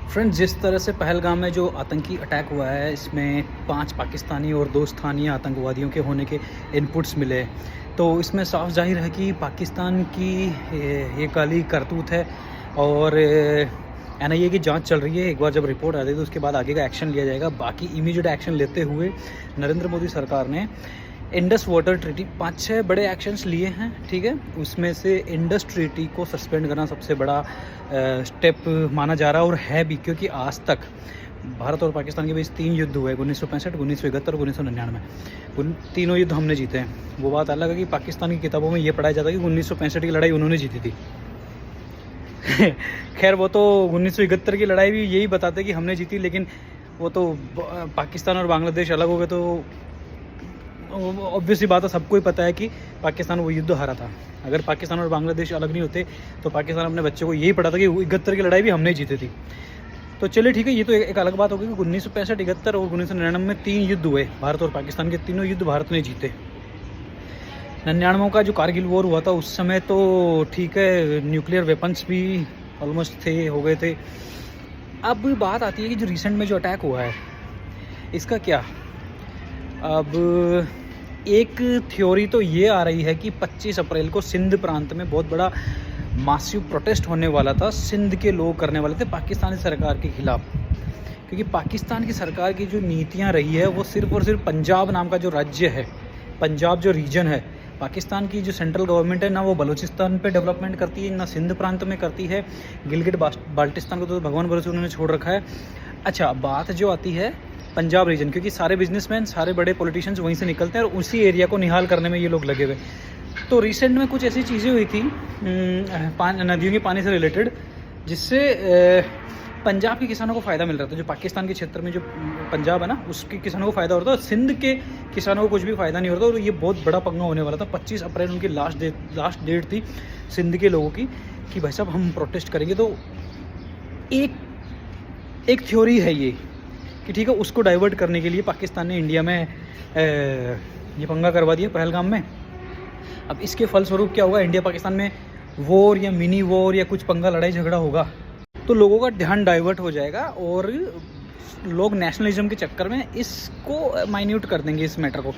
Friends, जिस तरह से पहलगाम में जो आतंकी अटैक हुआ है, इसमें 5 पाकिस्तानी और 2 स्थानीय आतंकवादियों के होने के इनपुट्स मिले, तो इसमें साफ जाहिर है कि पाकिस्तान की ये काली करतूत है और NIA की जांच चल रही है। एक बार जब रिपोर्ट आ जाएगी तो उसके बाद आगे का एक्शन लिया जाएगा। बाकी इमीडिएट एक्शन लेते हुए नरेंद्र मोदी सरकार ने इंडस वाटर ट्रीटी 5-6 बड़े एक्शंस लिए हैं, ठीक है। उसमें से इंडस ट्रीटी को सस्पेंड करना सबसे बड़ा स्टेप माना जा रहा है और है भी, क्योंकि आज तक भारत और पाकिस्तान के बीच 3 युद्ध हुए, 1965, 1971 और 1999। उन तीनों युद्ध हमने जीते हैं। वो बात अलग है कि पाकिस्तान की किताबों में ये पढ़ाया जाता है कि 1965 की लड़ाई उन्होंने जीती थी। खैर, वो तो 1971 की लड़ाई भी यही बताते कि हमने जीती, लेकिन वो तो पाकिस्तान और बांग्लादेश अलग हो गए, तो ऑब्वियसली बात है, सबको ही पता है कि पाकिस्तान वो युद्ध हारा था। अगर पाकिस्तान और बांग्लादेश अलग नहीं होते तो पाकिस्तान अपने बच्चों को यही पढ़ा था कि 71 की लड़ाई भी हमने जीती थी। तो चलिए ठीक है, ये तो एक अलग बात हो गई कि 1965, 71 और 1999 में 3 युद्ध हुए भारत और पाकिस्तान के। तीनों युद्ध भारत ने जीते। 99 का जो कारगिल वॉर हुआ था उस समय तो ठीक है, न्यूक्लियर वेपन्स भी ऑलमोस्ट हो गए थे। अब बात आती है कि जो रिसेंट में जो अटैक हुआ है इसका क्या। अब एक थ्योरी तो ये आ रही है कि 25 अप्रैल को सिंध प्रांत में बहुत बड़ा मासिव प्रोटेस्ट होने वाला था। सिंध के लोग करने वाले थे पाकिस्तानी सरकार के खिलाफ, क्योंकि पाकिस्तान की सरकार की जो नीतियां रही है वो सिर्फ और सिर्फ पंजाब नाम का जो राज्य है, पंजाब जो रीजन है, पाकिस्तान की जो सेंट्रल गवर्नमेंट है ना, वो बलूचिस्तान पे डेवलपमेंट करती है, ना सिंध प्रांत में करती है। गिलगिट बाल्टिस्तान को तो भगवान भरोसे उन्होंने छोड़ रखा है। अच्छा, बात जो आती है पंजाब रीजन, क्योंकि सारे बिजनेसमैन, सारे बड़े पॉलिटिशियंस वहीं से निकलते हैं और उसी एरिया को निहाल करने में ये लोग लगे हुए। तो रिसेंट में कुछ ऐसी चीज़ें हुई थी नदियों के पानी से रिलेटेड, जिससे पंजाब के किसानों को फ़ायदा मिल रहा था। जो पाकिस्तान के क्षेत्र में जो पंजाब है ना, उसके किसानों को फ़ायदा हो रहा था, सिंध के किसानों को कुछ भी फ़ायदा नहीं हो रहा था। और ये बहुत बड़ा पंगा होने वाला था। 25 अप्रैल उनकी लास्ट डेट थी सिंध के लोगों की कि भाई साहब हम प्रोटेस्ट करेंगे। तो एक थ्योरी है ये कि ठीक है, उसको डाइवर्ट करने के लिए पाकिस्तान ने इंडिया में ये पंगा करवा दिया पहलगाम में। अब इसके फलस्वरूप क्या होगा, इंडिया पाकिस्तान में वॉर या मिनी वॉर या कुछ पंगा, लड़ाई झगड़ा होगा, तो लोगों का ध्यान डाइवर्ट हो जाएगा और लोग नेशनलिज्म के चक्कर में इसको माइन्यूट कर देंगे, इस मैटर को।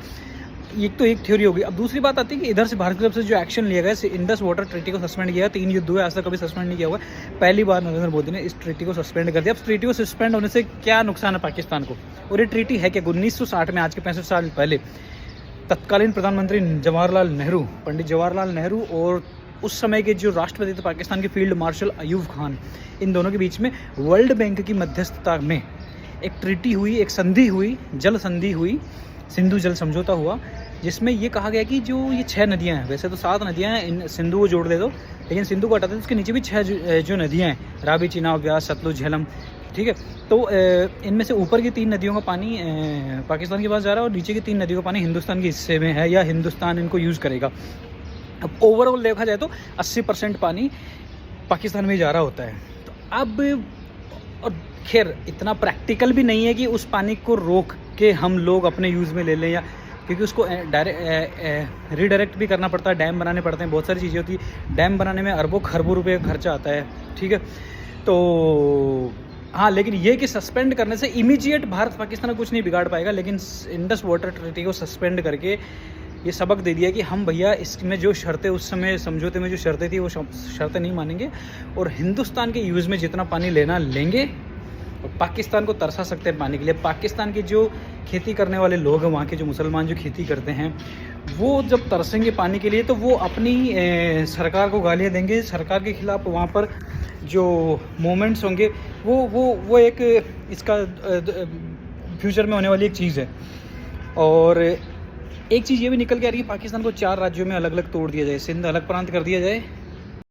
ये तो एक थ्योरी होगी। अब दूसरी बात आती है कि इधर से भारत की तरफ से जो एक्शन लिया गया, इंडस वाटर ट्रीटी को सस्पेंड किया। 3 युद्ध हुए, आज तक कभी सस्पेंड नहीं किया हुआ। पहली बार नरेंद्र मोदी ने इस ट्रीटी को सस्पेंड कर दिया। अब ट्रीटी को सस्पेंड होने से क्या नुकसान है पाकिस्तान को, और ये ट्रीटी है क्या। 1960 में, आज के 65 साल पहले, तत्कालीन प्रधानमंत्री जवाहरलाल नेहरू, पंडित जवाहरलाल नेहरू और उस समय के जो राष्ट्रपति थे पाकिस्तान के, फील्ड मार्शल अयूब खान, इन दोनों के बीच में वर्ल्ड बैंक की मध्यस्थता में एक ट्रीटी हुई, एक संधि हुई, जल संधि हुई, सिंधु जल समझौता हुआ, जिसमें ये कहा गया कि जो ये 6 नदियाँ हैं, वैसे तो 7 नदियाँ हैं, इन सिंधु को जोड़ दे दो, लेकिन सिंधु को हटा दे, उसके नीचे भी 6 जो नदियाँ हैं, रावी, चिनाब, व्यास, सतलुज, झेलम, ठीक है। तो इनमें से ऊपर की 3 नदियों का पानी पाकिस्तान के पास जा रहा है और नीचे की 3 नदियों का पानी हिंदुस्तान के हिस्से में है, या हिंदुस्तान इनको यूज़ करेगा। अब ओवरऑल देखा जाए तो 80% पानी पाकिस्तान में जा रहा होता है। तो अब, और खैर इतना प्रैक्टिकल भी नहीं है कि उस पानी को रोक के हम लोग अपने यूज़ में ले लें, या क्योंकि उसको रीडायरेक्ट भी करना पड़ता है, डैम बनाने पड़ते हैं, बहुत सारी चीज़ें होती है। डैम बनाने में अरबों खरबों रुपये का खर्चा आता है, ठीक है। तो हाँ, लेकिन ये कि सस्पेंड करने से इमीडिएट भारत पाकिस्तान कुछ नहीं बिगाड़ पाएगा, लेकिन इंडस वाटर ट्रीटी को सस्पेंड करके ये सबक दे दिया कि हम भैया इसमें जो शर्तें, उस समय समझौते में जो शर्तें थी वो शर्तें नहीं मानेंगे, और हिंदुस्तान के यूज़ में जितना पानी लेना लेंगे, और पाकिस्तान को तरसा सकते हैं पानी के लिए। पाकिस्तान के जो खेती करने वाले लोग हैं, वहाँ के जो मुसलमान जो खेती करते हैं, वो जब तरसेंगे पानी के लिए तो वो अपनी सरकार को गालियाँ देंगे। सरकार के खिलाफ वहाँ पर जो मूवमेंट्स होंगे वो एक इसका फ्यूचर में होने वाली एक चीज़ है। और एक चीज़ ये भी निकल के आ रही है, पाकिस्तान को 4 राज्यों में अलग अलग तोड़ दिया जाए, सिंध अलग प्रांत कर दिया जाए,